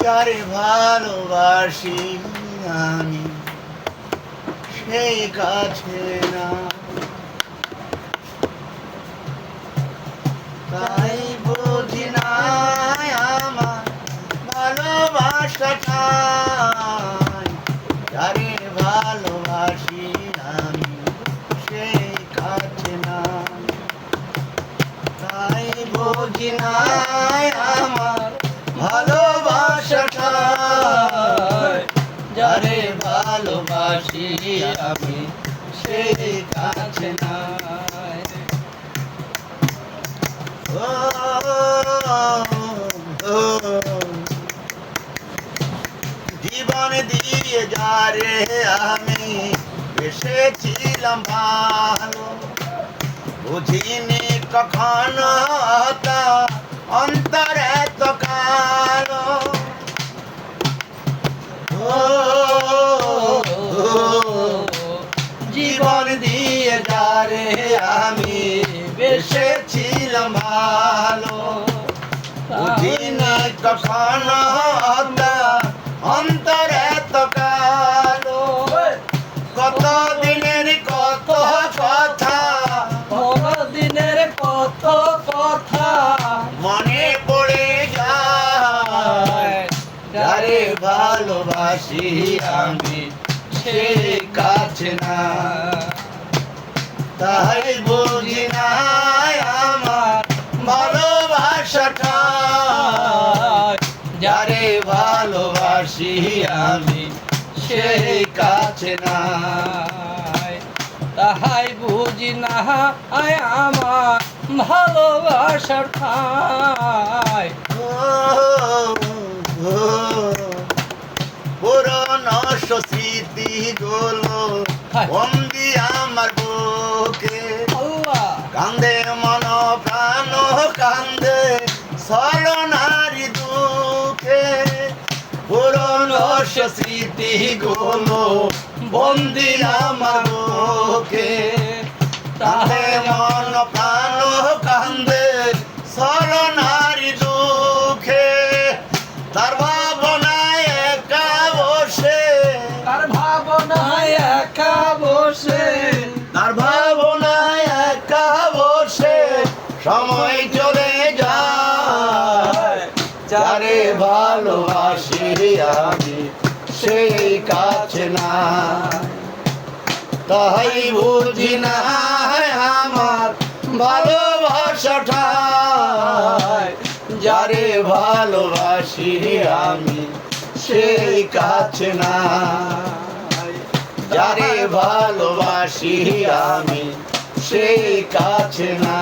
যারে ভালোবাসি আমি সেই কাছে না, তাই বুঝি না আমার ভালোবাসাটাই। যারে ভালোবাসি আমি সেই কাছে না, তাই বুঝি না আমার ভালোবাসাটাই। যারে ভালোবাসি আমি সেই কাছে না। ও ও, জীবন দিয়ে যারে আমি বেসেছিলাম ভালো, বুঝিনি কখনো তা অন্তর এত কালো। ও জীবন দিয়ে যারে আমি বেসেছিলাম ভালো, বুঝিনি কখনো তা অন্তর এত কালো। কত দিনের কত কথা, দিনের কত কথা মনে পড়ে যায়। যারে ভালোবাসি আমি সে কাছে না, তাই বুঝি না আমার ভালোবাসাটা। যারে ভালোবাসি আমি সেই কাছে না, তাহাই বুঝি না আমার ভালোবাসার ঠাই। পুরনো স্মৃতি গুলো বন্দি আমার বুকে, আল্লাহ কান্দে মন প্রাণ কান্দে ছলনারি দুঃখে। পুরনো স্মৃতি গুলো বন্দি আমার বুকে, কান্দে মন প্রাণ কান্দে ছলনারি দুঃখে। তার ভাবনায় একা বসে, তার ভাবনায় একা বসে, তার ভাবনায় একা বসে সময় চলে যায়। যারে ভালোবাসি আমি সেই কাছে না, তাই বুঝি না আমার ভালোবাসাটাই। যারে ভালোবাসি আমি সেই কাছে না, যারে ভালোবাসি আমি সেই কাছে না।